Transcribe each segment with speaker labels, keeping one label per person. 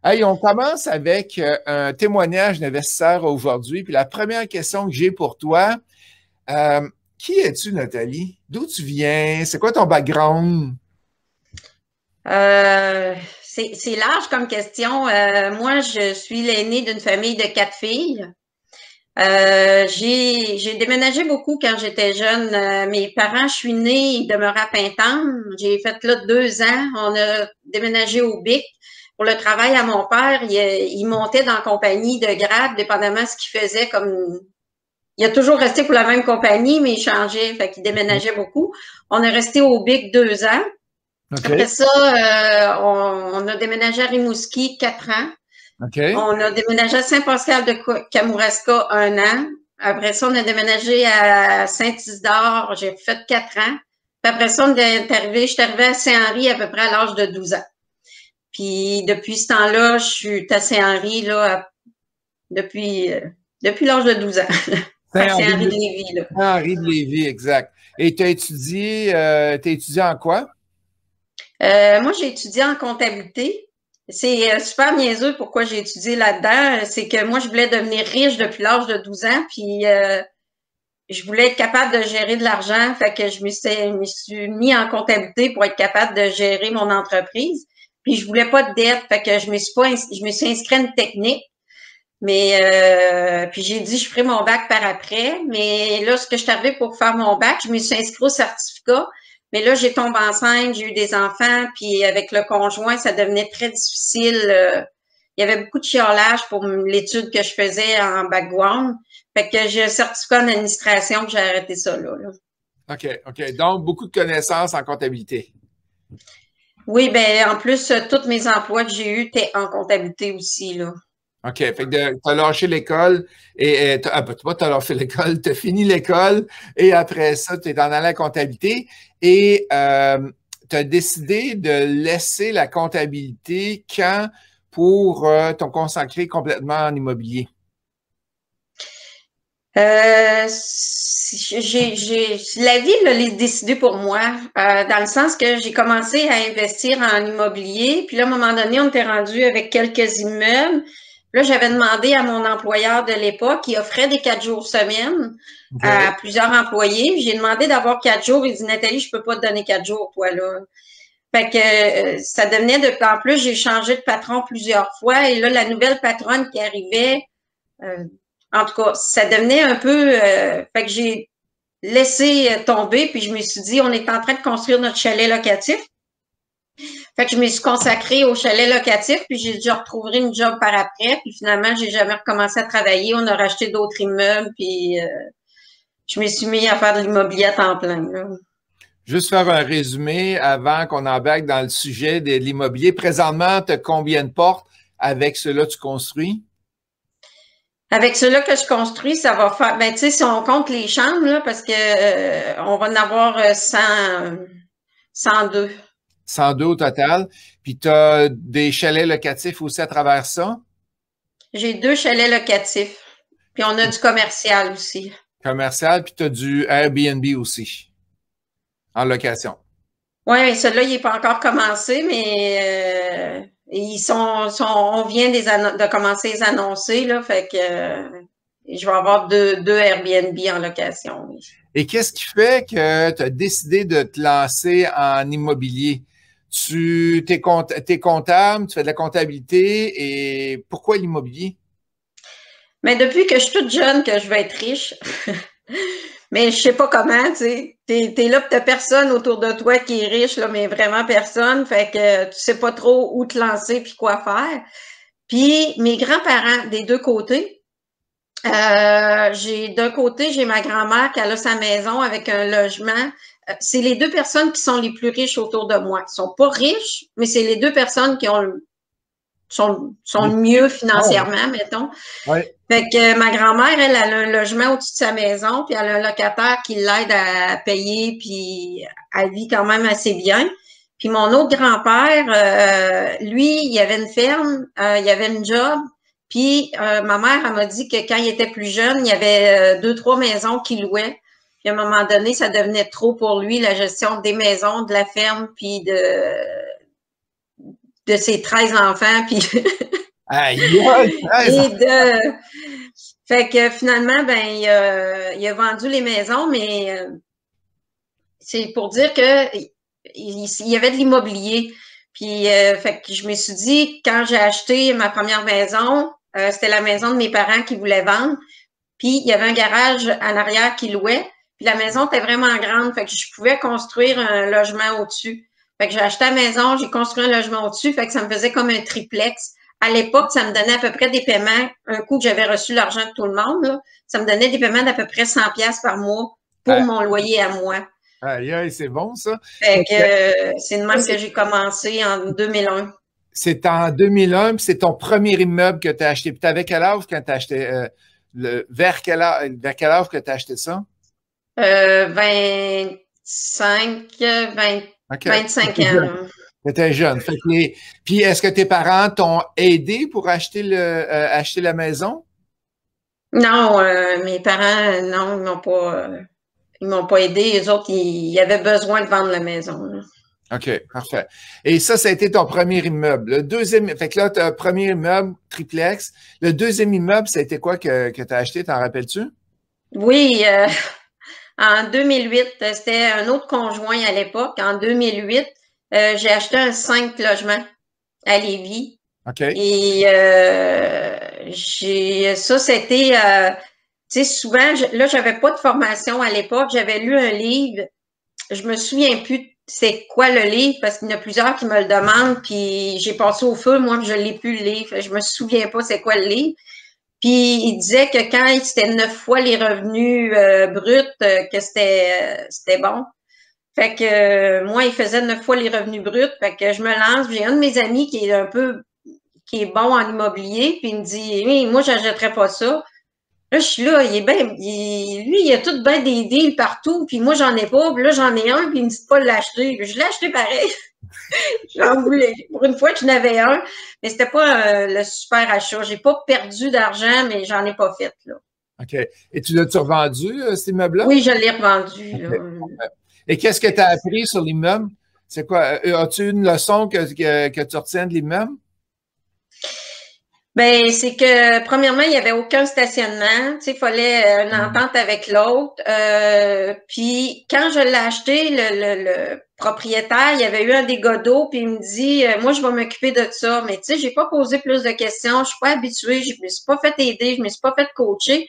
Speaker 1: Hey, on commence avec un témoignage d'investisseur aujourd'hui. Puis la première question que j'ai pour toi, euh, qui es-tu, Nathalie? D'où tu viens? C'est quoi ton background?
Speaker 2: C'est large comme question. Moi, je suis l'aînée d'une famille de 4 filles. J'ai déménagé beaucoup quand j'étais jeune. Mes parents, je suis née, ils demeuraient à Pintendre. J'ai fait là 2 ans. On a déménagé au Bic. Pour le travail à mon père, il montait dans la compagnie de grade, dépendamment de ce qu'il faisait. Comme il a toujours resté pour la même compagnie, mais il changeait, fait qu'il déménageait beaucoup. On est resté au Bic 2 ans. Après
Speaker 1: OK.
Speaker 2: ça, on a déménagé à Rimouski 4 ans.
Speaker 1: OK.
Speaker 2: On a déménagé à Saint-Pascal de Kamouraska 1 an. Après ça, on a déménagé à Saint-Isidore. J'ai fait 4 ans. Puis après ça, je suis arrivée à Saint-Henri à peu près à l'âge de 12 ans. Puis depuis ce temps-là, je suis à Saint-Henri là, depuis l'âge de 12 ans. À
Speaker 1: Saint-Henri
Speaker 2: Saint-Henri de
Speaker 1: de,
Speaker 2: Lévis, là.
Speaker 1: Saint-Henri de Lévis, exact. Et t'as étudié en quoi?
Speaker 2: Moi, j'ai étudié en comptabilité. C'est super niaiseux pourquoi j'ai étudié là-dedans. C'est que moi, je voulais devenir riche depuis l'âge de 12 ans, puis je voulais être capable de gérer de l'argent. Fait que me suis mis en comptabilité pour être capable de gérer mon entreprise. Puis je voulais pas de dette, fait que je me suis inscrite à une technique. Mais puis j'ai dit je ferai mon bac par après. Mais là, ce que je suis arrivée pour faire mon bac, je me suis inscrite au certificat. Mais là, j'ai tombé enceinte, j'ai eu des enfants, puis avec le conjoint, ça devenait très difficile. Il y avait beaucoup de chiolage pour l'étude que je faisais en background. Fait que j'ai un certificat en administration, puis j'ai arrêté ça là.
Speaker 1: OK, OK. Donc, beaucoup de connaissances en comptabilité.
Speaker 2: Oui, ben en plus, tous mes emplois que j'ai eus étaient en comptabilité aussi, là.
Speaker 1: OK. Fait que t'as lâché l'école pas t'as lâché l'école, t'as fini l'école et après ça, tu es en allant à la comptabilité et tu as décidé de laisser la comptabilité quand pour t'en consacrer complètement en immobilier.
Speaker 2: La vie l'a décidé pour moi, dans le sens que j'ai commencé à investir en immobilier, puis là, à un moment donné, on était rendu avec quelques immeubles. Là, j'avais demandé à mon employeur de l'époque, qui offrait des 4 jours semaine
Speaker 1: OK.
Speaker 2: à plusieurs employés. J'ai demandé d'avoir 4 jours. Il dit, Nathalie, je peux pas te donner 4 jours, toi, là. Fait que ça devenait en plus, j'ai changé de patron plusieurs fois, et là, la nouvelle patronne qui arrivait, euh, en tout cas, ça devenait un peu, fait que j'ai laissé tomber, puis je me suis dit, on est en train de construire notre chalet locatif. Fait que je me suis consacrée au chalet locatif, puis j'ai dit, je retrouverai une job par après, puis finalement, j'ai jamais recommencé à travailler. On a racheté d'autres immeubles, puis je me suis mis à faire de l'immobilier à temps plein, là.
Speaker 1: Juste faire un résumé avant qu'on embarque dans le sujet de l'immobilier. Présentement, tu as combien de portes avec cela tu construis?
Speaker 2: Avec ceux-là que je construis, ça va faire, ben, tu sais, si on compte les chambres, là, parce que, on va en avoir 102.
Speaker 1: 102 au total. Puis tu as des chalets locatifs aussi à travers ça.
Speaker 2: J'ai 2 chalets locatifs. Puis on a du commercial aussi.
Speaker 1: Commercial, puis tu as du Airbnb aussi en location.
Speaker 2: Oui, mais celui-là, il n'est pas encore commencé, mais on vient de commencer à les annoncer, là, fait que je vais avoir deux Airbnb en location, oui.
Speaker 1: Et qu'est-ce qui fait que tu as décidé de te lancer en immobilier? T'es comptable, tu fais de la comptabilité et pourquoi l'immobilier?
Speaker 2: Mais depuis que je suis toute jeune que je vais être riche, mais je sais pas comment, tu sais. T'es là, pis t'as personne autour de toi qui est riche, là, mais vraiment personne. Fait que tu sais pas trop où te lancer puis quoi faire. Puis mes grands-parents des deux côtés, d'un côté, j'ai ma grand-mère qui a sa maison avec un logement. C'est les deux personnes qui sont les plus riches autour de moi. Ils sont pas riches, mais c'est les deux personnes qui sont le mieux
Speaker 1: Oh,
Speaker 2: financièrement, mettons.
Speaker 1: ouais.
Speaker 2: Fait que ma grand-mère, elle a un logement au-dessus de sa maison, puis elle a un locataire qui l'aide à payer, puis elle vit quand même assez bien. Puis mon autre grand-père, lui, il avait une ferme, il avait une job, puis ma mère, elle m'a dit que quand il était plus jeune, il y avait 2, 3 maisons qu'il louait. Puis à un moment donné, ça devenait trop pour lui, la gestion des maisons, de la ferme, puis de ses 13 enfants, puis
Speaker 1: Aïe, 13
Speaker 2: et fait que finalement, ben, il a vendu les maisons, mais c'est pour dire que il y avait de l'immobilier. Puis, fait que je me suis dit, quand j'ai acheté ma première maison, c'était la maison de mes parents qui voulaient vendre. Puis, il y avait un garage en arrière qui louait. Puis, la maison était vraiment grande. Fait que je pouvais construire un logement au-dessus. Fait que j'ai acheté la maison, j'ai construit un logement au-dessus. Fait que ça me faisait comme un triplex. À l'époque, ça me donnait à peu près des paiements. Un coup que j'avais reçu l'argent de tout le monde, là, ça me donnait des paiements d'à peu près 100 pièces par mois pour mon loyer à moi.
Speaker 1: aïe, aïe, c'est bon, ça.
Speaker 2: Fait que c'est de même que j'ai commencé en 2001.
Speaker 1: C'est en 2001, puis c'est ton premier immeuble que tu as acheté. Puis tu avais quel âge quand tu as acheté vers quel âge que tu as acheté ça?
Speaker 2: 25, 20,
Speaker 1: OK.
Speaker 2: 25 ans.
Speaker 1: Tu étais jeune. Fait que puis est-ce que tes parents t'ont aidé pour acheter acheter la maison?
Speaker 2: Non, mes parents, non, ils m'ont pas aidé. Les autres, ils avaient besoin de vendre la maison, là.
Speaker 1: OK, parfait. Et ça a été ton premier immeuble. Le deuxième, fait que là, tu as un premier immeuble, triplex. Le deuxième immeuble, ça a été quoi que tu as acheté, t'en rappelles-tu?
Speaker 2: Oui, en 2008, c'était un autre conjoint à l'époque. En 2008, j'ai acheté un 5 logements à Lévis.
Speaker 1: OK.
Speaker 2: Et ça, c'était, tu sais, souvent, là, j'avais pas de formation à l'époque. J'avais lu un livre. Je me souviens plus c'est quoi le livre parce qu'il y en a plusieurs qui me le demandent. Puis j'ai passé au feu, moi, je l'ai plus le livre. Je me souviens pas c'est quoi le livre. Puis il disait que quand c'était 9 fois les revenus bruts, que c'était bon. Fait que moi, il faisait 9 fois les revenus bruts. Fait que je me lance. J'ai un de mes amis qui est bon en immobilier, puis il me dit oui, moi, j'achèterais pas ça. Là, je suis là, il est bien, lui, il a tout bien des deals partout, puis moi, j'en ai pas, puis là, j'en ai un, puis il me dit pas de l'acheter. Je l'ai acheté pareil. J'en voulais. Pour une fois, je n'avais un, mais c'était pas le super achat. J'ai pas perdu d'argent, mais j'en ai pas fait, là.
Speaker 1: OK. Et tu l'as-tu revendu, cet immeuble-là?
Speaker 2: Oui, je l'ai revendu, là.
Speaker 1: OK. Et qu'est-ce que tu as appris sur l'immeuble? C'est quoi? As-tu une leçon que tu retiens de l'immeuble?
Speaker 2: Ben, c'est que premièrement, il n'y avait aucun stationnement. Tu sais, il fallait une entente avec l'autre. Puis quand je l'ai acheté, le propriétaire, il y avait eu un dégât d'eau, puis il me dit moi, je vais m'occuper de ça. Mais tu sais, j'ai pas posé plus de questions, je suis pas habituée, je me suis pas fait aider, je me suis pas fait coacher.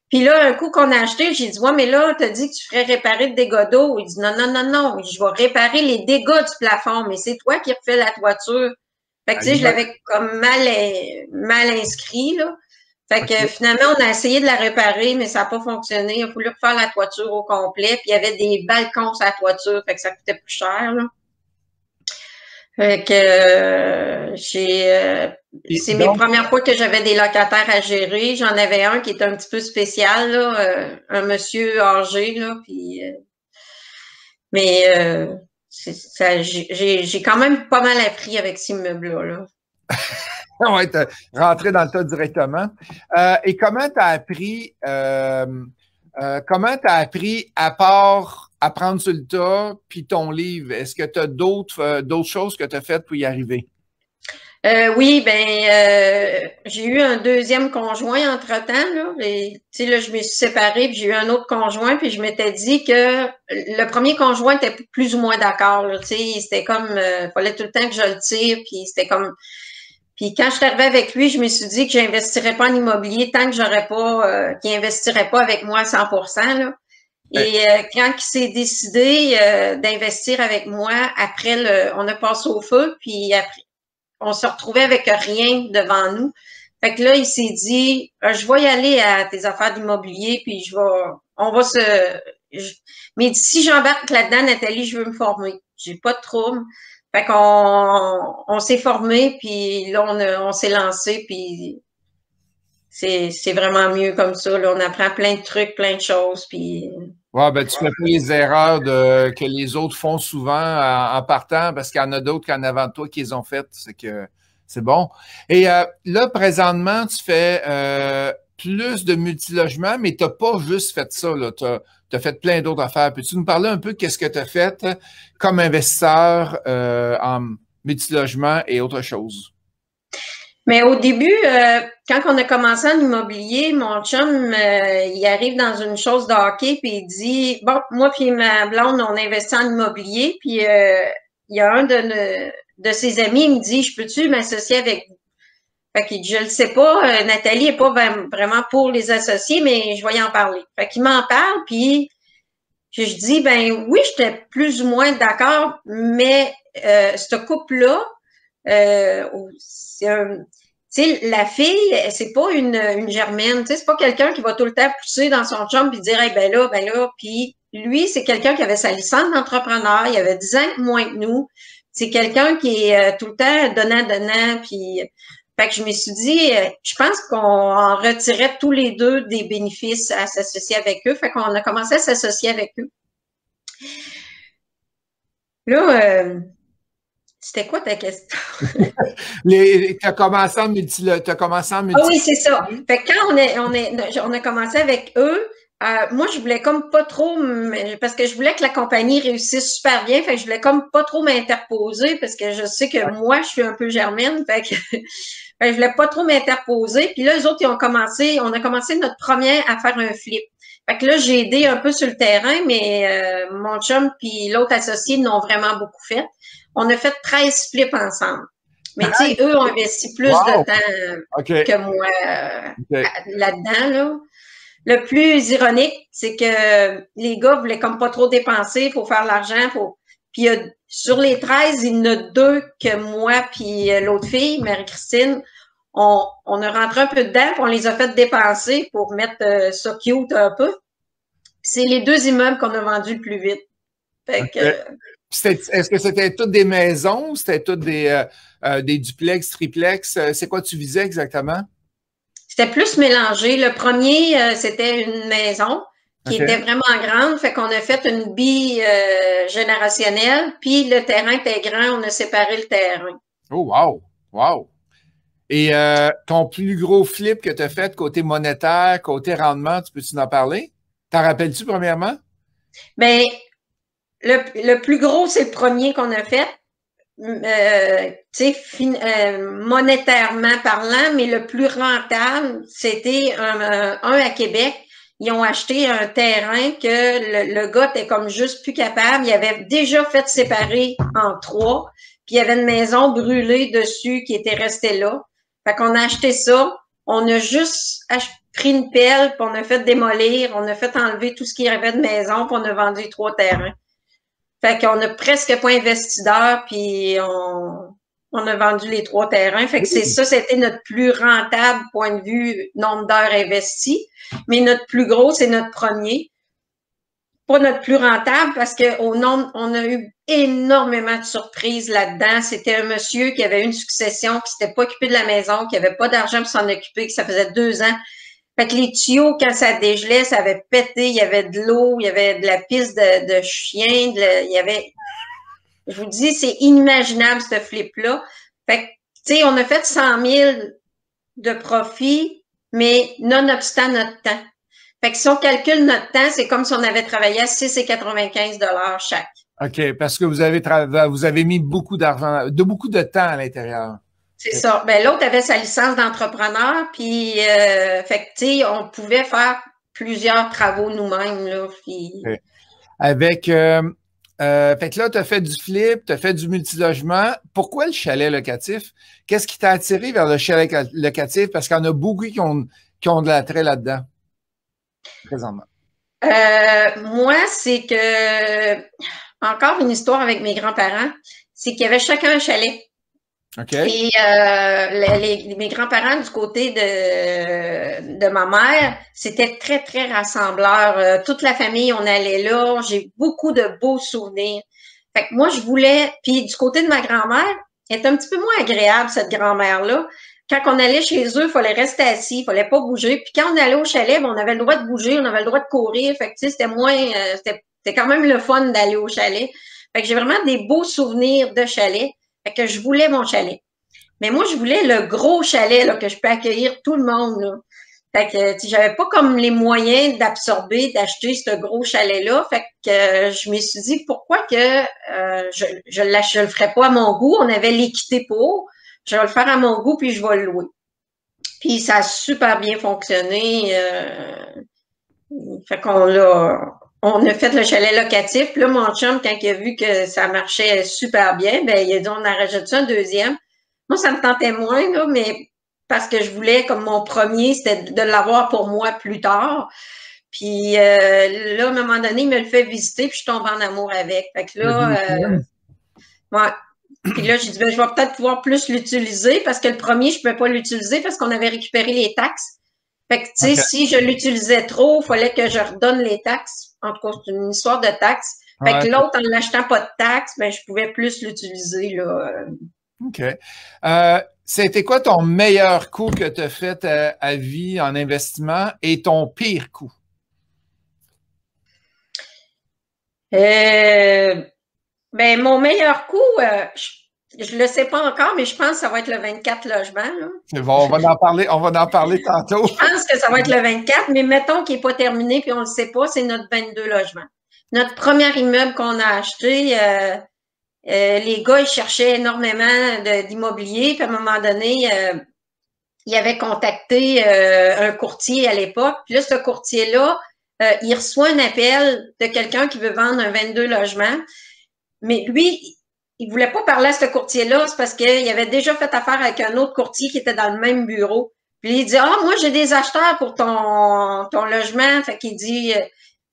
Speaker 2: Puis là, un coup qu'on a acheté, j'ai dit ouais, mais là, t'as dit que tu ferais réparer le dégât d'eau. Il dit non, non, non, non, je vais réparer les dégâts du plafond, mais c'est toi qui refais la toiture. Fait que, tu sais, je l'avais comme mal inscrit, là. Fait que, finalement, on a essayé de la réparer, mais ça n'a pas fonctionné. Il a fallu refaire la toiture au complet. Puis, il y avait des balcons sur la toiture. Fait que ça coûtait plus cher, là. Fait que, c'est mes premières fois que j'avais des locataires à gérer. J'en avais un qui était un petit peu spécial, là. Un monsieur âgé, là. Puis, mais, j'ai quand même pas mal appris avec ces immeubles-là, là.
Speaker 1: Ouais, t'es rentré dans le tas directement. Et comment tu as appris, à part apprendre sur le tas, puis ton livre? Est-ce que tu as d'autres choses que tu as faites pour y arriver?
Speaker 2: Oui, j'ai eu un deuxième conjoint entre-temps, là. Tu sais, là, je me suis séparée, puis j'ai eu un autre conjoint, puis je m'étais dit que le premier conjoint était plus ou moins d'accord, là. Tu sais, c'était comme, fallait tout le temps que je le tire, puis c'était comme. Puis quand je suis arrivée avec lui, je me suis dit que j'investirais pas en immobilier tant que j'aurais pas, qu'il investirait pas avec moi à 100%, là. Et quand il s'est décidé d'investir avec moi, après on a passé au feu, puis après on se retrouvait avec rien devant nous. Fait que là, il s'est dit, je vais y aller à tes affaires d'immobilier, puis on va mais si j'embarque là-dedans, Nathalie, je veux me former. J'ai pas de trouble. Fait qu'on s'est formé, puis là, on s'est lancé, puis c'est vraiment mieux comme ça. Là, on apprend plein de trucs, plein de choses, puis.
Speaker 1: Ouais, ben, tu fais pas les erreurs que les autres font souvent en partant parce qu'il y en a d'autres qu'en avant de toi qui les ont faites. C'est que c'est bon. Et là, présentement, tu fais plus de multilogements, mais tu n'as pas juste fait ça. Tu as fait plein d'autres affaires. Peux-tu nous parler un peu de qu'est-ce que tu as fait comme investisseur multilogement et autre chose?
Speaker 2: Mais au début, quand on a commencé en immobilier, mon chum, il arrive dans une chose de hockey, puis il dit, bon, moi puis ma blonde, on investit en immobilier, puis il y a un de ses amis, il me dit, je peux-tu m'associer avec vous? Fait qu'il dit, je le sais pas, Nathalie est pas vraiment pour les associés, mais je vais y en parler. Fait qu'il m'en parle, puis je dis, ben oui, j'étais plus ou moins d'accord, mais ce couple-là, c'est un... Tu sais, la fille, c'est pas une germaine, tu sais, c'est pas quelqu'un qui va tout le temps pousser dans son chum puis dire, hey, ben là, puis lui, c'est quelqu'un qui avait sa licence d'entrepreneur, il avait 10 ans moins que nous, c'est quelqu'un qui est tout le temps donnant, puis fait que je me suis dit, je pense qu'on en retirait tous les deux des bénéfices à s'associer avec eux, fait qu'on a commencé à s'associer avec eux. Là, c'était quoi ta question?
Speaker 1: Tu as commencé en multilogement.
Speaker 2: Ah oui, c'est ça. Fait que quand on a commencé avec eux, moi, je voulais comme pas trop, parce que je voulais que la compagnie réussisse super bien, fait que je voulais comme pas trop m'interposer, parce que je sais que moi, je suis un peu germaine, fait que, je voulais pas trop m'interposer. Puis là, les autres, on a commencé notre première à faire un flip. Fait que là, j'ai aidé un peu sur le terrain, mais mon chum puis l'autre associé l'ont vraiment beaucoup fait. On a fait 13 flips ensemble. Mais tu sais, eux ont investi plus de temps que moi là-dedans. Là. Le plus ironique, c'est que les gars voulaient comme pas trop dépenser, faut faire l'argent, Puis sur les 13, il y en a 2 que moi puis l'autre fille, Marie-Christine, on a rentré un peu dedans, puis on les a fait dépenser pour mettre ça cute un peu. C'est les 2 immeubles qu'on a vendus le plus vite. Fait que,
Speaker 1: est-ce que c'était toutes des maisons ou c'était toutes des duplex, triplex? C'est quoi tu visais exactement?
Speaker 2: C'était plus mélangé. Le premier, c'était une maison qui était vraiment grande. Fait qu'on a fait une bi-générationnelle. Puis le terrain était grand, on a séparé le terrain.
Speaker 1: Oh, wow! Wow! Et ton plus gros flip que tu as fait côté monétaire, côté rendement, tu peux-tu en parler? T'en rappelles-tu premièrement?
Speaker 2: Bien, le plus gros, c'est le premier qu'on a fait. Monétairement parlant, mais le plus rentable, c'était un à Québec. Ils ont acheté un terrain que le gars était comme juste plus capable. Il avait déjà fait séparer en 3, puis il y avait une maison brûlée dessus qui était restée là. Fait qu'on a acheté ça. On a juste pris une pelle, puis on a fait démolir, on a fait enlever tout ce qu'il y avait de maison, puis on a vendu 3 terrains. Fait qu'on a presque pas investi d'heures, puis on a vendu les 3 terrains. Fait que c'était notre plus rentable point de vue nombre d'heures investies. Mais notre plus gros, c'est notre premier. Pas notre plus rentable parce on a eu énormément de surprises là-dedans. C'était un monsieur qui avait une succession, qui s'était pas occupé de la maison, qui avait pas d'argent pour s'en occuper, que ça faisait 2 ans. Fait que les tuyaux, quand ça dégelait, ça avait pété, il y avait de l'eau, il y avait de la pisse de chien, il y avait... Je vous dis, c'est inimaginable, ce flip-là. Fait que, tu sais, on a fait 100 000 de profit, mais nonobstant notre temps. Fait que si on calcule notre temps, c'est comme si on avait travaillé à 6,95 $ chaque.
Speaker 1: OK, parce que vous avez mis beaucoup d'argent, beaucoup de temps à l'intérieur.
Speaker 2: C'est ça. Ben, l'autre avait sa licence d'entrepreneur, puis fait que, tu sais, on pouvait faire plusieurs travaux nous-mêmes, là. Puis...
Speaker 1: Okay. Avec, fait que là, tu as fait du flip, tu as fait du multilogement. Pourquoi le chalet locatif? Qu'est-ce qui t'a attiré vers le chalet locatif? Parce qu'il y en a beaucoup qui ont de l'attrait là-dedans, présentement.
Speaker 2: Moi, c'est que, encore une histoire avec mes grands-parents, c'est qu'il y avait chacun un chalet.
Speaker 1: Okay.
Speaker 2: Et mes grands-parents du côté de ma mère, c'était très, très rassembleur. Toute la famille, on allait là. J'ai beaucoup de beaux souvenirs. Fait que moi, je voulais... Puis du côté de ma grand-mère, elle est un petit peu moins agréable, cette grand-mère-là. Quand on allait chez eux, il fallait rester assis, il fallait pas bouger. Puis quand on allait au chalet, on avait le droit de bouger, on avait le droit de courir. Fait que tu sais, c'était moins... c'était quand même le fun d'aller au chalet. Fait que j'ai vraiment des beaux souvenirs de chalet. Fait que je voulais mon chalet. Mais moi, je voulais le gros chalet là, que je peux accueillir tout le monde. Là. Fait que, tu sais, j'avais pas comme les moyens d'absorber, d'acheter ce gros chalet-là. Fait que je me suis dit, pourquoi que je le ferais pas à mon goût? On avait l'équité pour. Je vais le faire à mon goût, puis je vais le louer. Puis ça a super bien fonctionné. Fait on a fait le chalet locatif. Puis là, mon chum, quand il a vu que ça marchait super bien, ben il a dit, on en rajoute ça un deuxième. Moi, ça me tentait moins, là, mais parce que je voulais, comme mon premier, c'était de l'avoir pour moi plus tard. Puis là, à un moment donné, il me le fait visiter, puis je tombe en amour avec. Fait que là, ouais. Puis là, j'ai dit, ben, je vais peut-être pouvoir plus l'utiliser parce que le premier, je ne pouvais pas l'utiliser parce qu'on avait récupéré les taxes. Fait que, tu sais, si je l'utilisais trop, il fallait que je redonne les taxes. En tout cas, c'est une histoire de taxes. Fait que l'autre, en l'achetant pas de taxes, ben, je pouvais plus l'utiliser, là.
Speaker 1: OK. C'était quoi ton meilleur coup que tu as fait à vie en investissement et ton pire coup?
Speaker 2: Ben, mon meilleur coup, je le sais pas encore, mais je pense que ça va être le 24 logements, là.
Speaker 1: C'est bon, on va en parler tantôt.
Speaker 2: Je pense que ça va être le 24, mais mettons qu'il n'est pas terminé puis on le sait pas, c'est notre 22 logements. Notre premier immeuble qu'on a acheté, les gars, ils cherchaient énormément d'immobilier, puis à un moment donné, ils avaient contacté un courtier à l'époque. Puis là, ce courtier-là, il reçoit un appel de quelqu'un qui veut vendre un 22 logements. Mais lui, il voulait pas parler à ce courtier-là, c'est parce qu'il avait déjà fait affaire avec un autre courtier qui était dans le même bureau. Puis il dit, ah, moi, j'ai des acheteurs pour ton logement. Fait qu'il dit,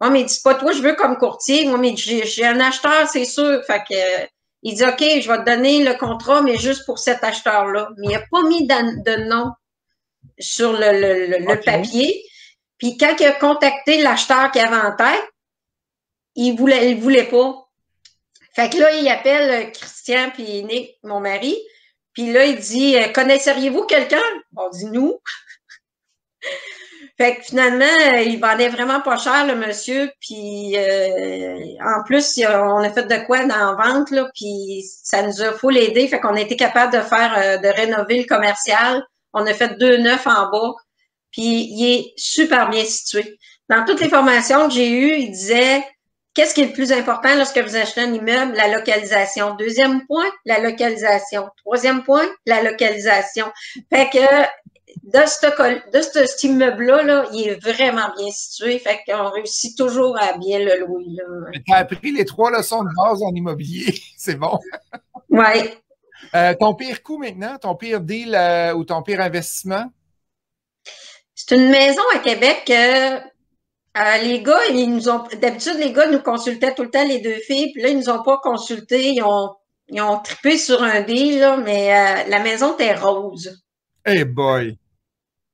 Speaker 2: moi, mais il dit, pas toi, je veux comme courtier. Moi, mais j'ai un acheteur, c'est sûr. Fait que, il dit, OK, je vais te donner le contrat, mais juste pour cet acheteur-là. Mais il n'a pas mis de nom sur le papier. Puis quand il a contacté l'acheteur qu'il avait en tête, il voulait pas. Fait que là, il appelle Christian puis Nick, mon mari. Puis là, il dit, connaisseriez-vous quelqu'un? On dit nous. Fait que finalement, il vendait vraiment pas cher, le monsieur. Puis en plus, on a fait de quoi dans la vente, là, puis ça nous a full aidé. Fait qu'on a été capable de faire, de rénover le commercial. On a fait 2 neufs en bas. Puis il est super bien situé. Dans toutes les formations que j'ai eues, il disait, qu'est-ce qui est le plus important lorsque vous achetez un immeuble? La localisation. Deuxième point, la localisation. Troisième point, la localisation. Fait que cet immeuble-là, là, il est vraiment bien situé. Fait qu'on réussit toujours à bien le louer.
Speaker 1: Tu as appris les 3 leçons de base en immobilier. C'est bon.
Speaker 2: Oui.
Speaker 1: Ton pire coup maintenant, ton pire deal ou ton pire investissement?
Speaker 2: C'est une maison à Québec. Les gars, d'habitude, les gars nous consultaient tout le temps, les deux filles, puis là, ils nous ont pas consulté, ils ont trippé sur un deal, là, mais la maison était rose.
Speaker 1: Hey boy!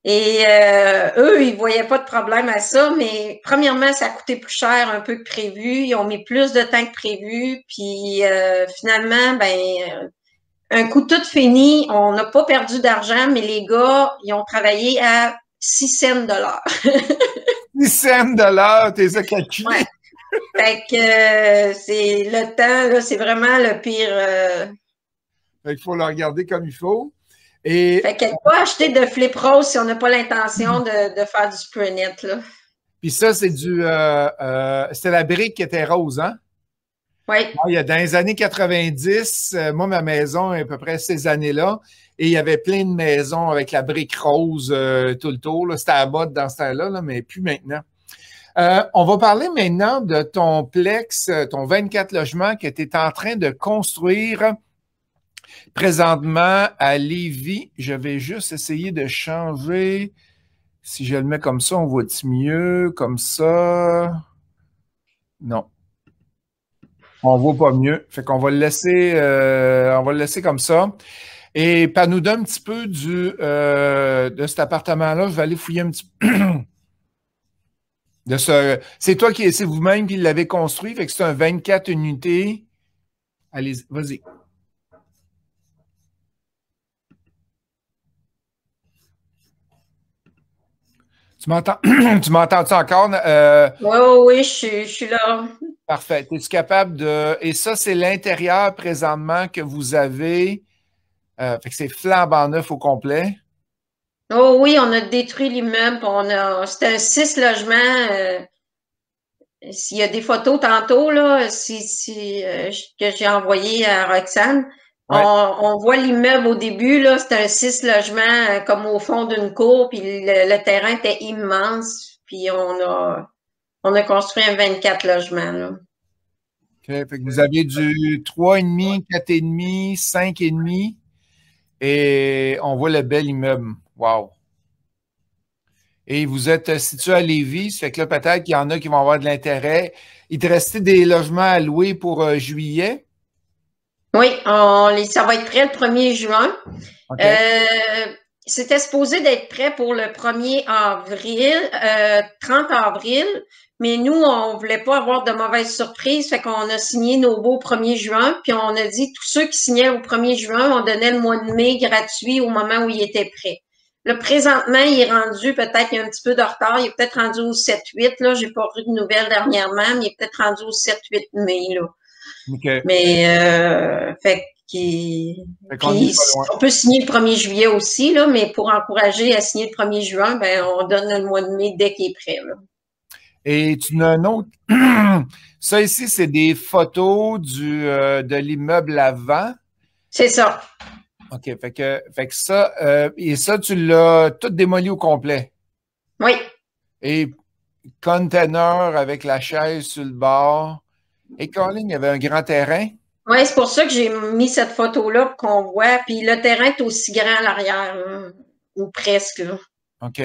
Speaker 2: Et eux, ils voyaient pas de problème à ça, mais premièrement, ça a coûté plus cher un peu que prévu, ils ont mis plus de temps que prévu, puis finalement, ben, un coup tout fini, on n'a pas perdu d'argent, mais les gars, ils ont travaillé à 6 cents de l'heure.
Speaker 1: 6 cents de l'heure, t'es ça calculé.
Speaker 2: Ouais. Fait que c'est le temps, là, c'est vraiment le pire.
Speaker 1: Fait qu'il faut le regarder comme il faut. Et
Speaker 2: fait qu'elle peut pas acheter de flip rose si on n'a pas l'intention de faire du spray net, là.
Speaker 1: puis ça, c'est c'était la brique qui était rose, hein?
Speaker 2: Oui.
Speaker 1: Il y a dans les années 90, moi, ma maison est à peu près ces années-là, et il y avait plein de maisons avec la brique rose tout le tour. C'était à la mode dans ce temps-là, là, mais plus maintenant. On va parler maintenant de ton plex, ton 24 logements que tu es en train de construire présentement à Lévis. Je vais juste essayer de changer. Si je le mets comme ça, on voit-tu mieux? Comme ça? Non. On ne voit pas mieux. Fait qu'on va le laisser comme ça. Et parle-nous d'un petit peu de cet appartement-là. Je vais aller fouiller un petit peu. C'est vous-même qui l'avez construit. Fait que c'est un 24 unités. Allez, vas-y. Tu m'entends? Tu m'entends-tu encore?
Speaker 2: Oui, je suis là.
Speaker 1: Parfait. Es-tu capable de. Et ça, c'est l'intérieur présentement que vous avez. Fait que c'est flambant neuf au complet.
Speaker 2: Oh oui, on a détruit l'immeuble. C'était un 6 logements. S'il y a des photos tantôt, là, que j'ai envoyé à Roxane,
Speaker 1: Ouais.
Speaker 2: on voit l'immeuble au début, là, c'était un 6 logements comme au fond d'une cour, puis le terrain était immense, puis on a construit un 24 logements, là.
Speaker 1: OK. Fait que vous aviez du 3,5, 4,5, 5,5 et on voit le bel immeuble. Wow. Et vous êtes situé à Lévis, ça fait que là, peut-être qu'il y en a qui vont avoir de l'intérêt. Il te restait des logements à louer pour juillet?
Speaker 2: Oui, ça va être prêt le 1er juin.
Speaker 1: OK.
Speaker 2: Euh, C'était supposé d'être prêt pour le 1er avril, 30 avril, mais nous, on voulait pas avoir de mauvaises surprises, fait qu'on a signé nos baux au 1er juin, puis on a dit tous ceux qui signaient au 1er juin, on donnait le mois de mai gratuit au moment où il était prêt. Là, présentement, il est rendu, peut-être, il y a un petit peu de retard, il est peut-être rendu au 7-8, là, j'ai pas eu de nouvelles dernièrement, mais il est peut-être rendu au 7-8 mai, là.
Speaker 1: OK.
Speaker 2: Mais, fait qu'il
Speaker 1: Fait qu'on n'est
Speaker 2: puis
Speaker 1: pas loin.
Speaker 2: on peut signer le 1er juillet aussi, là, mais pour encourager à signer le 1er juin, ben, on donne le mois de mai dès qu'il est prêt, là.
Speaker 1: Et tu as un autre. Ça ici, c'est des photos de l'immeuble avant.
Speaker 2: C'est ça.
Speaker 1: OK. Fait que ça, et ça, tu l'as tout démoli au complet.
Speaker 2: Oui.
Speaker 1: Et container avec la chaise sur le bord. Et Colin, il y avait un grand terrain.
Speaker 2: Oui, c'est pour ça que j'ai mis cette photo-là pour qu'on voit. Puis le terrain est aussi grand à l'arrière, là, ou presque, là.
Speaker 1: OK.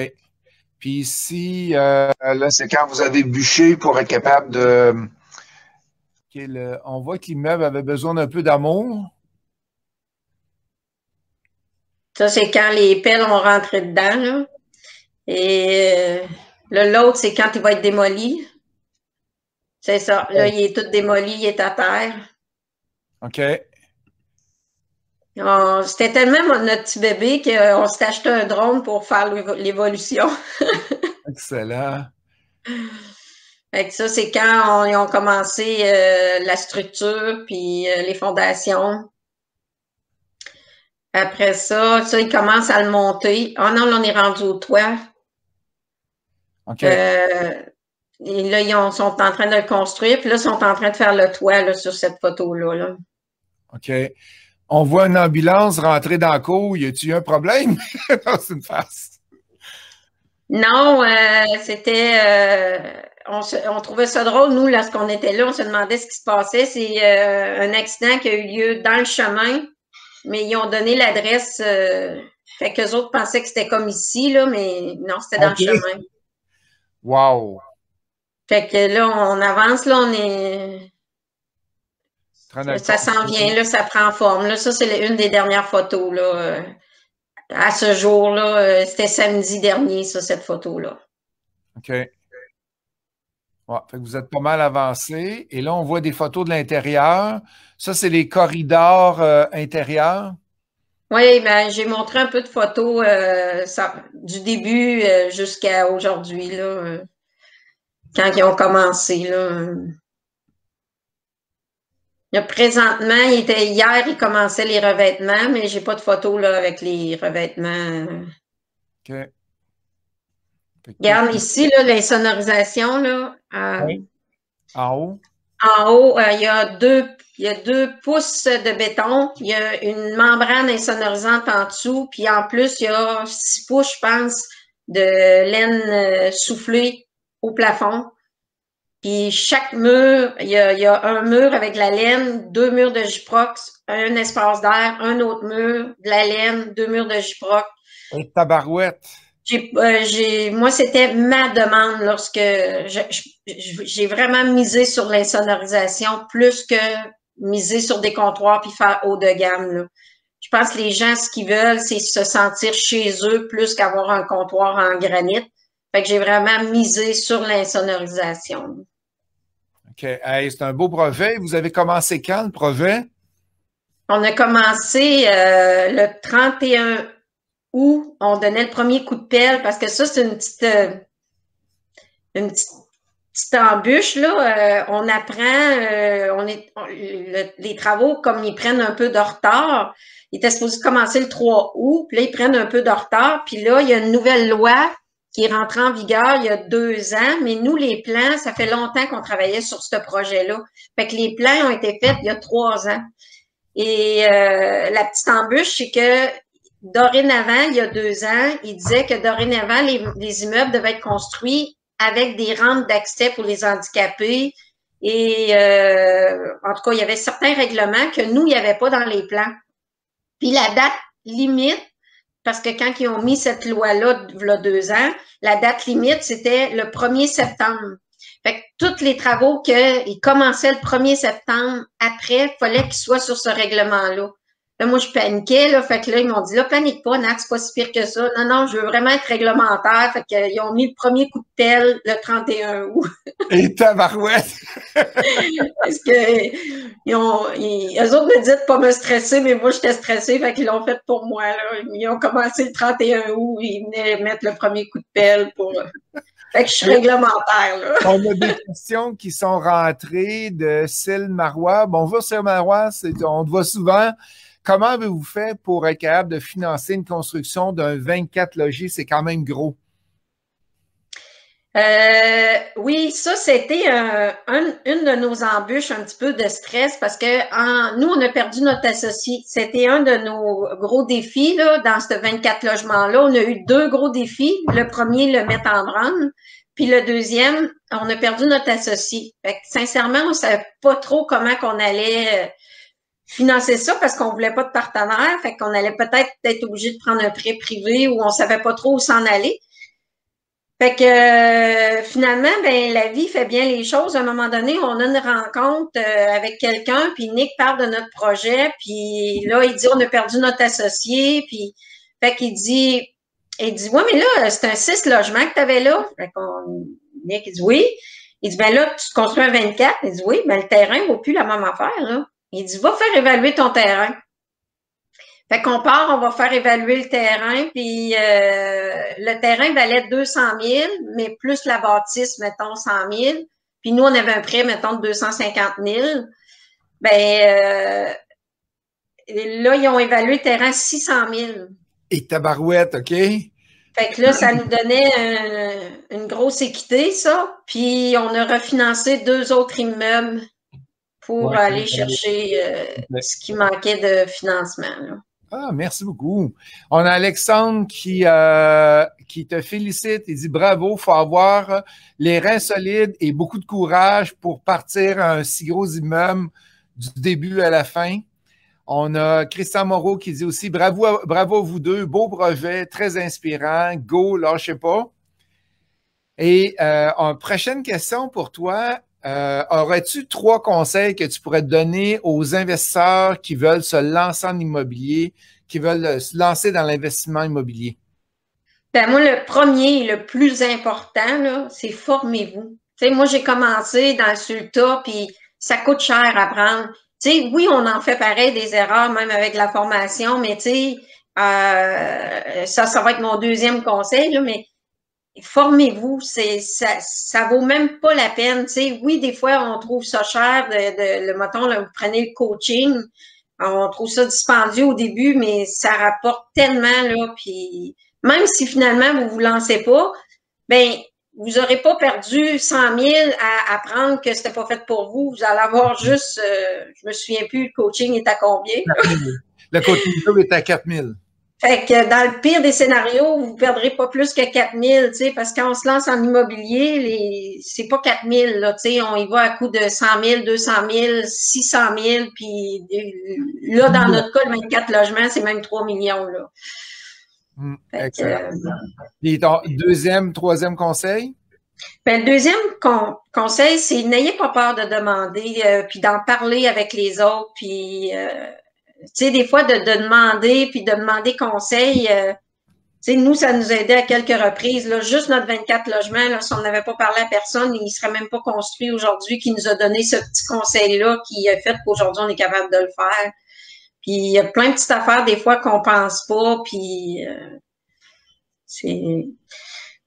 Speaker 1: Puis ici, là, c'est quand vous avez bûché pour être capable de. OK, on voit que l'immeuble avait besoin d'un peu d'amour.
Speaker 2: Ça, c'est quand les pelles ont rentré dedans, là. Et l'autre, c'est quand il va être démoli. C'est ça. Là, il est tout démoli, il est à terre.
Speaker 1: OK.
Speaker 2: C'était tellement notre petit bébé qu'on s'est acheté un drone pour faire l'évolution.
Speaker 1: Excellent.
Speaker 2: Fait que ça, c'est quand ils ont commencé la structure puis les fondations. Après ça, ils commencent à le monter. Oh non, là, on est rendu au toit.
Speaker 1: OK.
Speaker 2: Euh, et là, sont en train de le construire, puis là, ils sont en train de faire le toit là, sur cette photo-là, là.
Speaker 1: OK. On voit une ambulance rentrer dans la cour. Y a-t-il un problème? Non, c'est une farce.
Speaker 2: Non, c'était. On trouvait ça drôle, nous, lorsqu'on était là, on se demandait ce qui se passait. C'est un accident qui a eu lieu dans le chemin, mais ils ont donné l'adresse. Fait qu'eux autres pensaient que c'était comme ici, là, mais non, c'était dans le
Speaker 1: OK.
Speaker 2: chemin.
Speaker 1: Wow.
Speaker 2: Fait que là, on avance, là,
Speaker 1: Train de
Speaker 2: ça s'en vient,
Speaker 1: construire.
Speaker 2: là, ça prend forme. Là, ça, c'est une des dernières photos, là. À ce jour-là, c'était samedi dernier, ça, cette photo-là.
Speaker 1: OK. Ouais, fait que vous êtes pas mal avancé. Et là, on voit des photos de l'intérieur. Ça, c'est les corridors intérieurs.
Speaker 2: Oui, ben, j'ai montré un peu de photos du début jusqu'à aujourd'hui, là, quand ils ont commencé. Là. Là, présentement, hier, ils commençaient les revêtements, mais j'ai pas de photos là, avec les revêtements.
Speaker 1: OK. Fait que tout
Speaker 2: Regarde ici, là, l'insonorisation, là,
Speaker 1: oui. En haut.
Speaker 2: en haut, il y a 2 pouces de béton, il y a une membrane insonorisante en dessous, puis en plus, il y a 6 pouces, je pense, de laine soufflée au plafond. Puis chaque mur, il y a un mur avec de la laine, 2 murs de gyprox, un espace d'air, un autre mur, de la laine, 2 murs de gyprox.
Speaker 1: Et tabarouette.
Speaker 2: Moi, c'était ma demande lorsque j'ai vraiment misé sur l'insonorisation plus que miser sur des comptoirs puis faire haut de gamme, là. Je pense que les gens, ce qu'ils veulent, c'est se sentir chez eux plus qu'avoir un comptoir en granit. Fait que j'ai vraiment misé sur l'insonorisation.
Speaker 1: OK. Hey, c'est un beau projet. Vous avez commencé quand le projet?
Speaker 2: On a commencé le 31 août. On donnait le premier coup de pelle parce que ça, c'est une petite petite embûche, là, on apprend, les travaux, comme ils prennent un peu de retard, ils étaient supposés commencer le 3 août, puis là, ils prennent un peu de retard, puis là, il y a une nouvelle loi qui est rentrée en vigueur il y a 2 ans, mais nous, les plans, ça fait longtemps qu'on travaillait sur ce projet-là. Fait que les plans ont été faits il y a 3 ans. Et la petite embûche, c'est que dorénavant, il y a 2 ans, il disait que dorénavant, les immeubles devaient être construits avec des rampes d'accès pour les handicapés. Et en tout cas, il y avait certains règlements que nous, il n'y avait pas dans les plans. Puis la date limite, parce que quand ils ont mis cette loi-là, il y a 2 ans, la date limite, c'était le 1er septembre. Fait que tous les travaux qu'ils commençaient le 1er septembre, après, il fallait qu'ils soient sur ce règlement-là. Là, moi, je paniquais, là. Fait que là, ils m'ont dit, là, panique pas, Nat, c'est pas si pire que ça. Non, non, je veux vraiment être réglementaire. Fait qu'ils ont mis le premier coup de pelle le 31 août.
Speaker 1: Et tabarouette!
Speaker 2: Parce que eux autres me disaient de pas me stresser, mais moi, j'étais stressée. Fait qu'ils l'ont fait pour moi, là. Ils ont commencé le 31 août. Ils venaient mettre le premier coup de pelle pour... Fait que je suis réglementaire, là.
Speaker 1: On a des questions qui sont rentrées de Céline Marois. Bonjour, Céline Marois. On te voit souvent. Comment avez-vous fait pour être capable de financer une construction d'un 24 logis? C'est quand même gros.
Speaker 2: Oui, ça, c'était une de nos embûches, un petit peu de stress, parce que nous, on a perdu notre associé. C'était un de nos gros défis là, dans ce 24 logements-là. On a eu 2 gros défis. Le premier, le mettre en branle. Puis le deuxième, on a perdu notre associé. Fait que, sincèrement, on savait pas trop comment qu'on allait financer ça parce qu'on voulait pas de partenaire. Fait qu'on allait peut-être être obligé de prendre un prêt privé ou on savait pas trop où s'en aller. Fait que finalement, ben la vie fait bien les choses. À un moment donné, on a une rencontre avec quelqu'un, puis Nick parle de notre projet, puis là, il dit on a perdu notre associé, puis fait qu'il dit ouais, mais là, c'est un 6 logements que tu avais là. Fait qu'on, Nick, il dit oui. Il dit, ben là, tu construis un 24. Il dit oui, ben le terrain ne vaut plus la même affaire, là. Il dit, va faire évaluer ton terrain. Fait qu'on part, on va faire évaluer le terrain, puis le terrain valait 200 000, mais plus la bâtisse, mettons, 100 000. Puis nous, on avait un prêt, mettons, de 250 000. Ben là, ils ont évalué le terrain à 600 000.
Speaker 1: Et tabarouette, OK?
Speaker 2: Fait que là, ça nous donnait une grosse équité, ça. Puis on a refinancé 2 autres immeubles pour aller chercher ce qui manquait de financement, là.
Speaker 1: Ah, merci beaucoup. On a Alexandre qui te félicite. Il dit bravo, il faut avoir les reins solides et beaucoup de courage pour partir à un si gros immeuble du début à la fin. On a Christian Moreau qui dit aussi bravo à vous deux, beau projet, très inspirant, go, lâchez pas. Et prochaine question pour toi. Aurais-tu 3 conseils que tu pourrais donner aux investisseurs qui veulent se lancer en immobilier, qui veulent se lancer dans l'investissement immobilier?
Speaker 2: Ben moi, le premier et le plus important, là, c'est formez-vous. Tu sais, moi, j'ai commencé sur le tas, puis ça coûte cher à apprendre. Tu sais, oui, on en fait pareil des erreurs, même avec la formation, mais tu sais, ça va être mon deuxième conseil, là, mais formez-vous, ça vaut même pas la peine. Tu sais, oui, des fois, on trouve ça cher mettons, là, vous prenez le coaching, on trouve ça dispendieux au début, mais ça rapporte tellement, là, puis même si finalement vous vous lancez pas, ben vous n'aurez pas perdu 100 000 à apprendre que c'était pas fait pour vous. Vous allez avoir juste, je me souviens plus, le coaching est à combien?
Speaker 1: Le coaching est à 4 000.
Speaker 2: Fait que dans le pire des scénarios, vous ne perdrez pas plus que 4 000, tu sais, parce que quand on se lance en immobilier, c'est pas 4 000, là, tu sais, on y va à coût de 100 000, 200 000, 600 000, puis là, dans notre cas, le 24 logements, c'est même 3 millions, là.
Speaker 1: Excellent. Et ton deuxième, troisième conseil?
Speaker 2: Ben, le deuxième conseil, c'est n'ayez pas peur de demander, puis d'en parler avec les autres, puis tu sais, des fois, de demander, puis de demander conseil, tu sais, nous, ça nous a aidé à quelques reprises, là, juste notre 24 logements, là, si on n'avait pas parlé à personne, il ne serait même pas construit aujourd'hui, qui nous a donné ce petit conseil-là, qui a fait qu'aujourd'hui, on est capable de le faire. Puis, il y a plein de petites affaires, des fois, qu'on pense pas, puis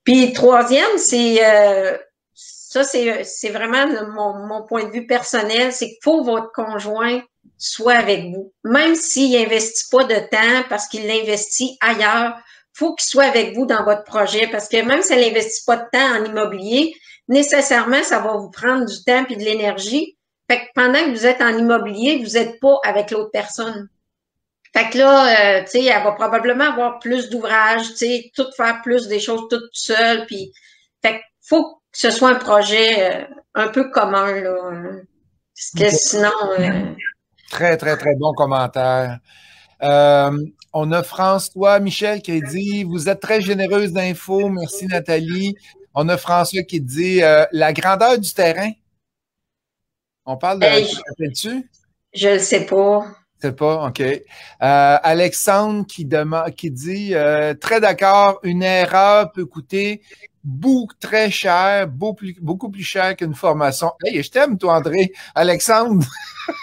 Speaker 2: Puis, troisième, c'est ça, c'est vraiment mon point de vue personnel, c'est qu'il faut que votre conjoint soit avec vous. Même s'il n'investit pas de temps parce qu'il l'investit ailleurs, faut qu'il soit avec vous dans votre projet parce que même si elle n'investit pas de temps en immobilier, nécessairement, ça va vous prendre du temps et de l'énergie. Fait que pendant que vous êtes en immobilier, vous n'êtes pas avec l'autre personne. Fait que là, tu sais, elle va probablement avoir plus d'ouvrages, tu sais, tout faire plus des choses toute seule. Puis, fait que faut que ce soit un projet un peu commun, là. Parce que sinon.
Speaker 1: Très, très, très bon commentaire. On a François Michel qui dit vous êtes très généreuse d'infos. Merci, Nathalie. On a François qui dit la grandeur du terrain. On parle de. T'appelles-tu?
Speaker 2: Je ne sais pas.
Speaker 1: C'est pas, OK. Alexandre qui dit très d'accord, une erreur peut coûter très cher, beaucoup plus cher qu'une formation. Hey, je t'aime, toi, André. Alexandre,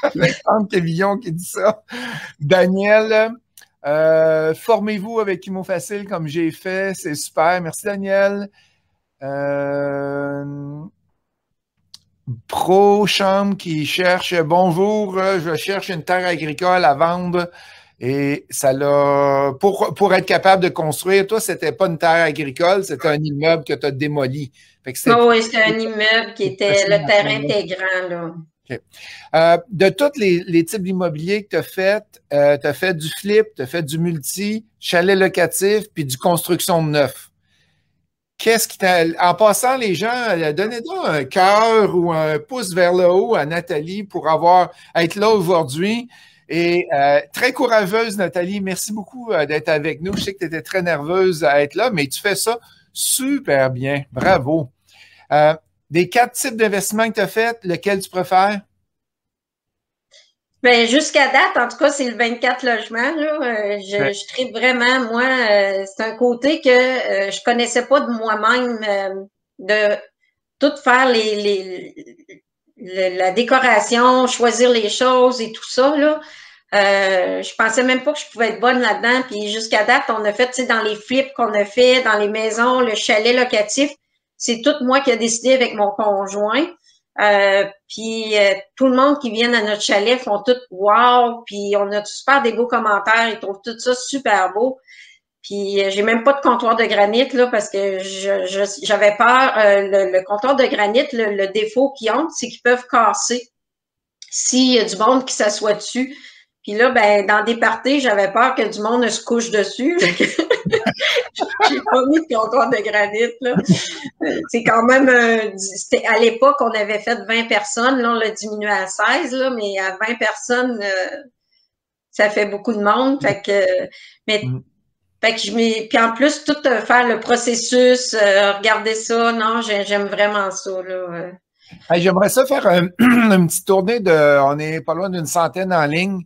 Speaker 1: Alexandre Quévillon qui dit ça. Daniel, formez-vous avec Imo Facile comme j'ai fait, c'est super. Merci, Daniel. Pro Chambre qui cherche bonjour, je cherche une terre agricole à vendre et ça l'a pour être capable de construire. Toi, c'était pas une terre agricole, c'était un immeuble que tu as démoli.
Speaker 2: Oui, c'était un immeuble qui était le terrain intégrant, là.
Speaker 1: Okay. De tous les types d'immobilier que tu as fait du flip, tu as fait du multi, chalet locatif, puis du construction de neuf. Qu'est-ce qui t'a. En passant, les gens, donnez-donc un cœur ou un pouce vers le haut à Nathalie pour être là aujourd'hui. Et très courageuse, Nathalie. Merci beaucoup d'être avec nous. Je sais que tu étais très nerveuse à être là, mais tu fais ça super bien. Bravo. Des 4 types d'investissements que tu as fait, lequel tu préfères?
Speaker 2: Ben, jusqu'à date, en tout cas, c'est le 24 logements, là. Je tripe vraiment, moi, c'est un côté que je connaissais pas de moi-même, de tout faire la décoration, choisir les choses et tout ça, là. Je pensais même pas que je pouvais être bonne là-dedans. Puis jusqu'à date, on a fait, tu sais, dans les flips qu'on a fait, dans les maisons, le chalet locatif, c'est tout moi qui a décidé avec mon conjoint. Puis tout le monde qui vient à notre chalet font tout wow, puis on a super des beaux commentaires, ils trouvent tout ça super beau. Puis j'ai même pas de comptoir de granit là parce que j'avais peur. Le comptoir de granit, le défaut qu'ils ont, c'est qu'ils peuvent casser s'il y a du monde qui s'assoit dessus. Puis là, ben dans des parties, j'avais peur que du monde se couche dessus. J'ai pas mis de comptoir de granit, là. C'est quand même, à l'époque, on avait fait 20 personnes, là, on l'a diminué à 16, là, mais à 20 personnes, ça fait beaucoup de monde. Fait que, puis en plus, tout faire le processus, regarder ça, non, j'aime vraiment ça, là.
Speaker 1: Hey, j'aimerais ça faire une petite tournée on est pas loin d'une centaine en ligne.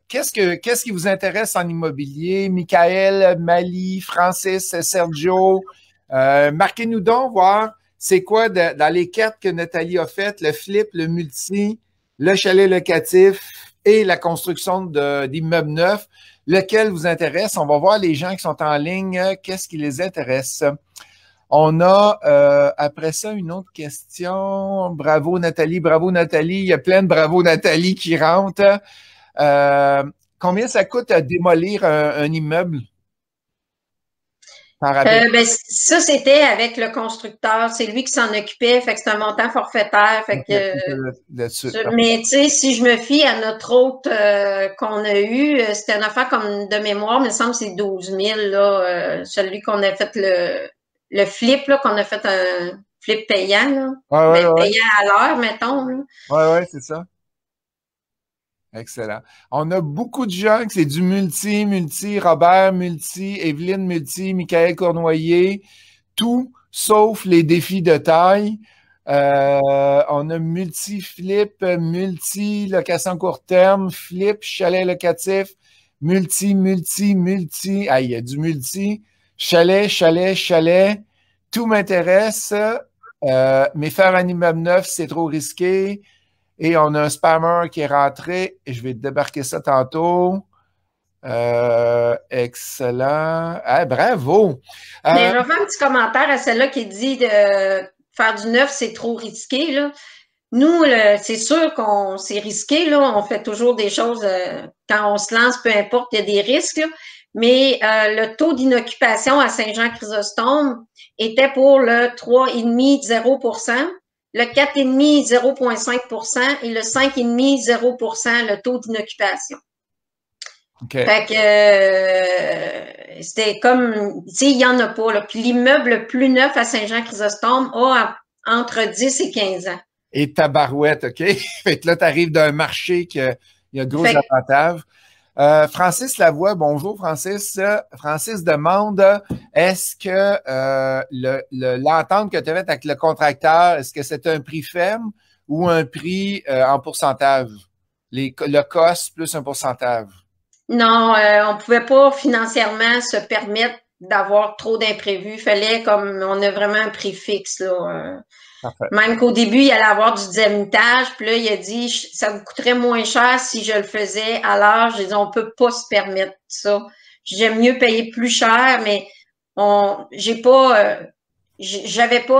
Speaker 1: Qu'est-ce qui vous intéresse en immobilier? Michael, Mali, Francis, Sergio, marquez-nous donc, voir c'est quoi dans les 4 que Nathalie a faites, le flip, le multi, le chalet locatif et la construction d'immeubles neufs, lequel vous intéresse? On va voir les gens qui sont en ligne, qu'est-ce qui les intéresse? On a après ça une autre question. Bravo Nathalie, bravo Nathalie. Il y a plein de bravo Nathalie qui rentrent. Combien ça coûte à démolir un immeuble?
Speaker 2: Ben, ça, c'était avec le constructeur. C'est lui qui s'en occupait. Fait que c'est un montant forfaitaire. Fait que, mais tu sais, si je me fie à notre autre qu'on a eu, c'était une affaire comme de mémoire, mais il me semble que c'est 12 000, là, celui qu'on a fait le flip, là, qu'on a fait un flip payant, là. Payant à l'heure, mettons.
Speaker 1: Oui, c'est ça. Excellent. On a beaucoup de gens que c'est du multi, Robert multi, Evelyne multi, Michael Cournoyer, tout sauf les défis de taille. On a multi-flip, multi-location court terme, flip, chalet locatif, multi. Ah, il y a du multi, chalet. Tout m'intéresse, mais faire un immeuble neuf, c'est trop risqué. Et on a un spammer qui est rentré. Et je vais débarquer ça tantôt. Excellent. Ah, bravo.
Speaker 2: Mais je vais faire un petit commentaire à celle-là qui dit de faire du neuf, c'est trop risqué, là. Nous, c'est sûr qu'on c'est risqué, là. On fait toujours des choses quand on se lance, peu importe, il y a des risques, là. Mais le taux d'inoccupation à Saint-Jean-Chrysostome était pour le 3,5, 0%, le 4,5, 0,5% et le 5,5, 0%, le taux d'inoccupation.
Speaker 1: Okay.
Speaker 2: Fait que c'était comme, tu sais, il n'y en a pas, là. Puis l'immeuble le plus neuf à Saint-Jean-Chrysostome a entre 10 et 15 ans.
Speaker 1: Et tabarouette, OK? Fait que là, tu arrives d'un marché qui a de gros avantages. Francis Lavoie, bonjour Francis. Francis demande, est-ce que l'entente que tu as faite avec le contracteur, est-ce que c'est un prix ferme ou un prix en pourcentage? Le cost plus un pourcentage?
Speaker 2: Non, on ne pouvait pas financièrement se permettre d'avoir trop d'imprévus. Il fallait comme on a vraiment un prix fixe, là. Même qu'au début, il allait avoir du dynamitage, puis là, il a dit ça me coûterait moins cher si je le faisais à l'heure. J'ai dit on peut pas se permettre ça. J'aime mieux payer plus cher, mais j'avais pas,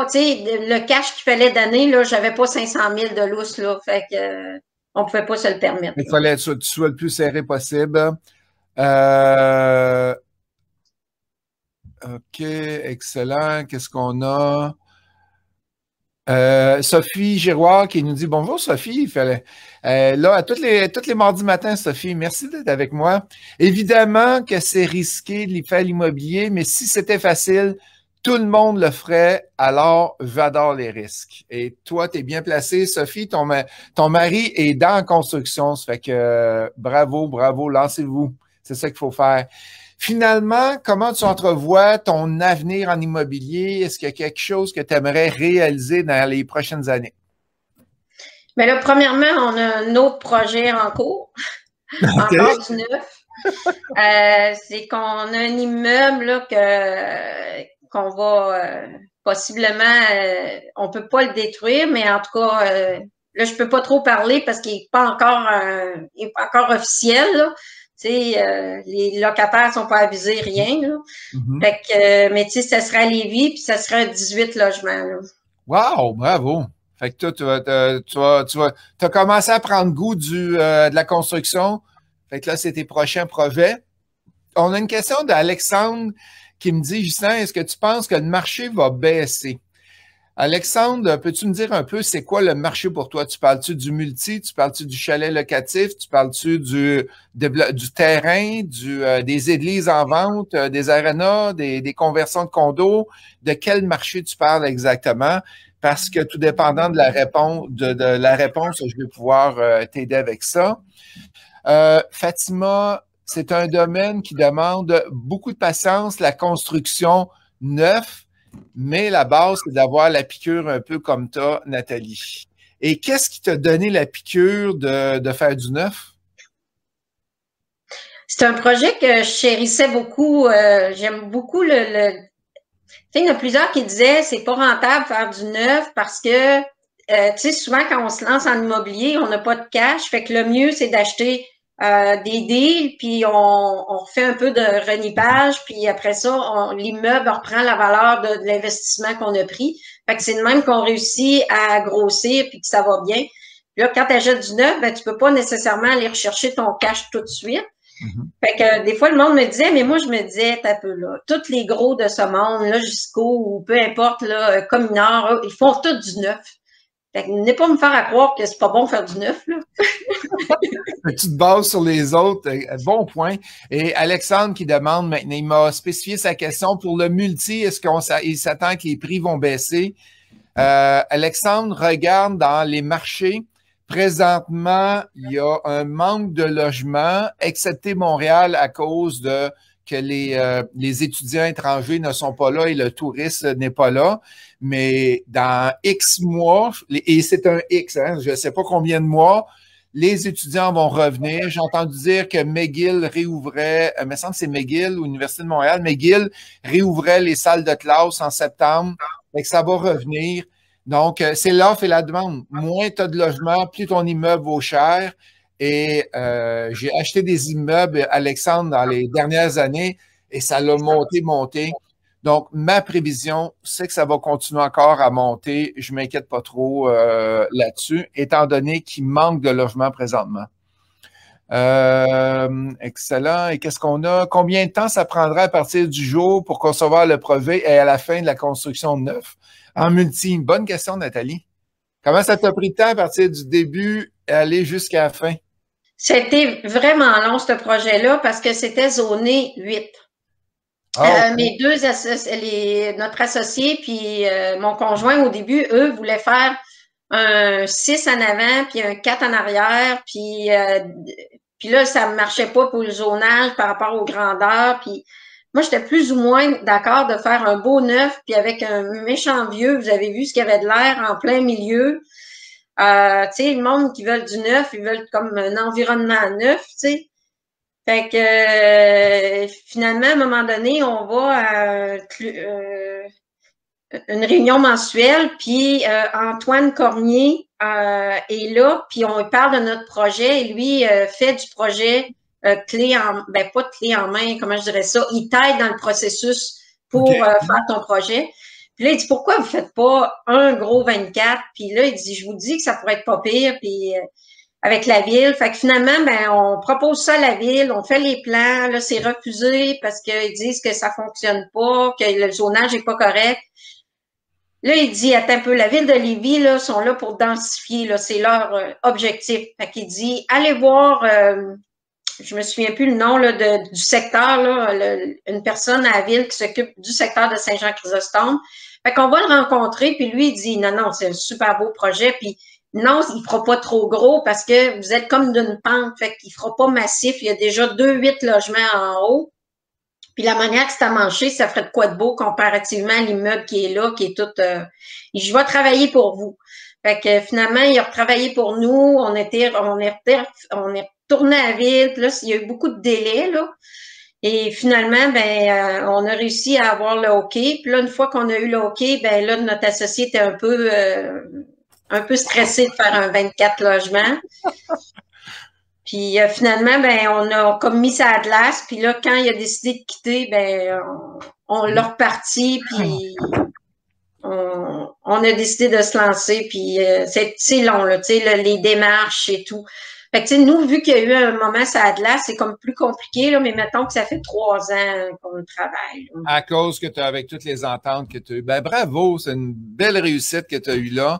Speaker 2: tu sais, le cash qu'il fallait donner, là, j'avais pas 500 000 de lousse, là. Fait que on pouvait pas se le permettre.
Speaker 1: Il fallait que tu sois le plus serré possible. OK, excellent. Qu'est-ce qu'on a? Sophie Giroir qui nous dit bonjour Sophie, il fallait là à tous les mardis matins Sophie, merci d'être avec moi. Évidemment que c'est risqué de faire l'immobilier, mais si c'était facile, tout le monde le ferait, alors j'adore les risques. Et toi, tu es bien placé, Sophie, ton mari est dans la construction, ça fait que bravo, lancez-vous. C'est ça qu'il faut faire. Finalement, comment tu entrevois ton avenir en immobilier? Est-ce qu'il y a quelque chose que tu aimerais réaliser dans les prochaines années?
Speaker 2: Bien là, premièrement, on a un autre projet en cours, okay. Encore du neuf. C'est qu'on a un immeuble là, qu'on va possiblement, on peut pas le détruire, mais en tout cas, là, je peux pas trop parler parce qu'il est pas encore officiel, là. Tu sais, les locataires sont pas avisés, rien, là. Fait que, mais tu sais, ça serait à Lévis, puis ça serait 18 logements, là.
Speaker 1: Wow, bravo! Fait que toi, tu as commencé à prendre goût de la construction. Fait que là, c'est tes prochains projets. On a une question d'Alexandre qui me dit, Justin, est-ce que tu penses que le marché va baisser? Alexandre, peux-tu me dire un peu c'est quoi le marché pour toi? Tu parles-tu du multi? Tu parles-tu du chalet locatif? Tu parles-tu du terrain, des églises en vente, des arénas, des conversions de condos? De quel marché tu parles exactement? Parce que tout dépendant de la réponse, je vais pouvoir t'aider avec ça. Fatima, c'est un domaine qui demande beaucoup de patience, la construction neuve. Mais la base, c'est d'avoir la piqûre un peu comme toi, Nathalie. Et qu'est-ce qui t'a donné la piqûre de faire du neuf?
Speaker 2: C'est un projet que je chérissais beaucoup. J'aime beaucoup Tu sais, il y en a plusieurs qui disaient c'est pas rentable faire du neuf parce que, tu sais, souvent quand on se lance en immobilier, on n'a pas de cash. Fait que le mieux, c'est d'acheter des deals, puis on refait un peu de renipage, puis après ça, l'immeuble reprend la valeur de l'investissement qu'on a pris. Fait que c'est de même qu'on réussit à grossir, puis que ça va bien. Puis là, quand tu achètes du neuf, ben, tu peux pas nécessairement aller rechercher ton cash tout de suite. Fait que des fois, le monde me disait, mais moi, je me disais, t'as peu là, tous les gros de ce monde, là, jusqu'au, ou peu importe, là, communards, ils font tout du neuf. Fait que n'est pas me faire à croire que c'est pas bon faire du neuf, là.
Speaker 1: Tu te bases sur les autres. Bon point. Et Alexandre qui demande maintenant, il m'a spécifié sa question pour le multi, est-ce qu'il s'attend que les prix vont baisser? Alexandre regarde dans les marchés. Présentement, il y a un manque de logements, excepté Montréal à cause de que les étudiants étrangers ne sont pas là et le touriste n'est pas là. Mais dans X mois, et c'est un X, hein, je ne sais pas combien de mois, les étudiants vont revenir. J'ai entendu dire que McGill réouvrait, il me semble que c'est McGill ou l'Université de Montréal, McGill réouvrait les salles de classe en septembre. Fait que ça va revenir. Donc, c'est l'offre et la demande. Moins tu as de logements, plus ton immeuble vaut cher. Et j'ai acheté des immeubles, Alexandre, dans les dernières années et ça l'a monté. Donc, ma prévision, c'est que ça va continuer encore à monter. Je ne m'inquiète pas trop là-dessus, étant donné qu'il manque de logements présentement. Excellent. Et qu'est-ce qu'on a? Combien de temps ça prendra à partir du jour pour concevoir le projet et à la fin de la construction de neuf en multi? Bonne question, Nathalie. Comment ça t'a pris de temps à partir du début et aller jusqu'à la fin?
Speaker 2: C'était vraiment long, ce projet-là, parce que c'était zoné 8. Mes deux notre associé puis mon conjoint, au début, eux, voulaient faire un 6 en avant puis un 4 en arrière. Puis là, ça ne marchait pas pour le zonage par rapport aux grandeurs. Puis moi, j'étais plus ou moins d'accord de faire un beau neuf, puis avec un méchant vieux. Vous avez vu ce qu'il y avait de l'air en plein milieu. Tu sais, le monde qui veulent du neuf, ils veulent comme un environnement neuf, tu sais. Fait que finalement, à un moment donné, on va à une réunion mensuelle, puis Antoine Cormier est là, puis on parle de notre projet, et lui fait du projet clé en, ben pas clé en main, comment je dirais ça, il t'aide dans le processus pour faire ton projet. Puis là, il dit, pourquoi vous faites pas un gros 24? Puis là, il dit, je vous dis que ça pourrait être pas pire, puis avec la ville. Fait que finalement, ben, on propose ça à la ville, on fait les plans, là, c'est refusé parce qu'ils disent que ça fonctionne pas, que le zonage est pas correct. Là, il dit, attends un peu, la ville de Lévis, là, sont là pour densifier, là, c'est leur objectif. Fait qu'il dit, allez voir, je me souviens plus le nom là, du secteur, là, une personne à la ville qui s'occupe du secteur de Saint-Jean-Chrysostome. Fait qu'on va le rencontrer, puis lui, il dit, non, non, c'est un super beau projet, puis non, il fera pas trop gros parce que vous êtes comme d'une pente, fait qu'il fera pas massif. Il y a déjà 2-8 logements en haut. Puis la manière que c'est amanché, ça ferait de quoi de beau comparativement à l'immeuble qui est là, qui est tout. Je vais travailler pour vous. Fait que finalement, il a retravaillé pour nous. On est retourné à la ville. Puis là, il y a eu beaucoup de délais, là. Et finalement, ben, on a réussi à avoir le OK. Puis là, une fois qu'on a eu le OK, ben là, notre associé était un peu stressé de faire un 24 logements. Puis finalement, ben, on a comme mis ça à glace. Puis là, quand il a décidé de quitter, ben, on l'a reparti. Puis on a décidé de se lancer. Puis c'est long, là, tu sais, les démarches et tout. Fait que, tu sais, nous, vu qu'il y a eu un moment ça à glace, c'est comme plus compliqué, là, mais mettons que ça fait 3 ans qu'on travaille. Là.
Speaker 1: À cause que tu as, avec toutes les ententes que tu as eues. Ben, bravo, c'est une belle réussite que tu as eue là.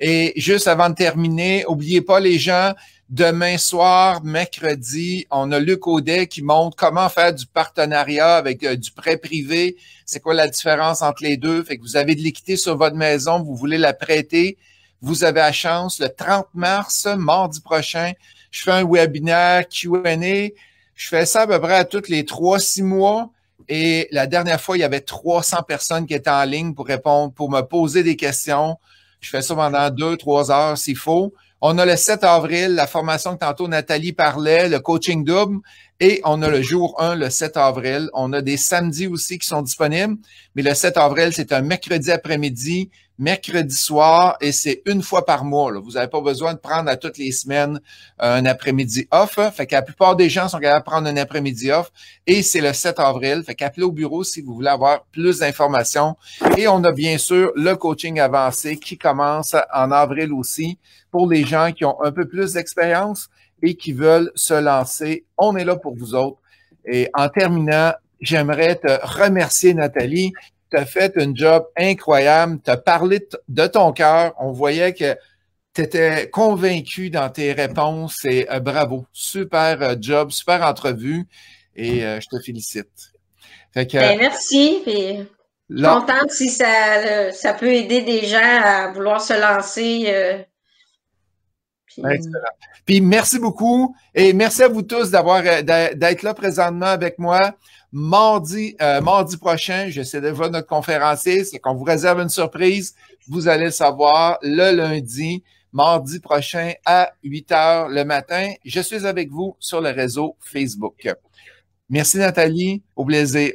Speaker 1: Et juste avant de terminer, n'oubliez pas les gens, demain soir, mercredi, on a Luc Audet qui montre comment faire du partenariat avec du prêt privé. C'est quoi la différence entre les deux? Fait que vous avez de l'équité sur votre maison, vous voulez la prêter. Vous avez la chance, le 30 mars, mardi prochain, je fais un webinaire Q&A. Je fais ça à peu près à tous les 3-6 mois. Et la dernière fois, il y avait 300 personnes qui étaient en ligne pour répondre, pour me poser des questions. Je fais ça pendant 2-3 heures s'il faut. On a le 7 avril, la formation que tantôt Nathalie parlait, le coaching double. Et on a le jour 1, le 7 avril. On a des samedis aussi qui sont disponibles. Mais le 7 avril, c'est un mercredi après-midi, mercredi soir, et c'est une fois par mois. Là. Vous n'avez pas besoin de prendre à toutes les semaines un après-midi off. Fait que la plupart des gens sont capables de prendre un après-midi off. Et c'est le 7 avril. Fait qu'appelez au bureau si vous voulez avoir plus d'informations. Et on a bien sûr le coaching avancé qui commence en avril aussi pour les gens qui ont un peu plus d'expérience et qui veulent se lancer. On est là pour vous autres. Et en terminant, j'aimerais te remercier, Nathalie. Tu as fait un job incroyable. Tu as parlé de ton cœur. On voyait que tu étais convaincu dans tes réponses et bravo. Super job, super entrevue et je te félicite.
Speaker 2: Fait que, merci. Puis, contente si ça peut aider des gens à vouloir se lancer.
Speaker 1: Excellent. Puis merci beaucoup et merci à vous tous d'être là présentement avec moi. Mardi prochain, je sais déjà notre conférencier, c'est qu'on vous réserve une surprise. Vous allez le savoir le lundi, mardi prochain à 8 heures le matin. Je suis avec vous sur le réseau Facebook. Merci Nathalie, au plaisir.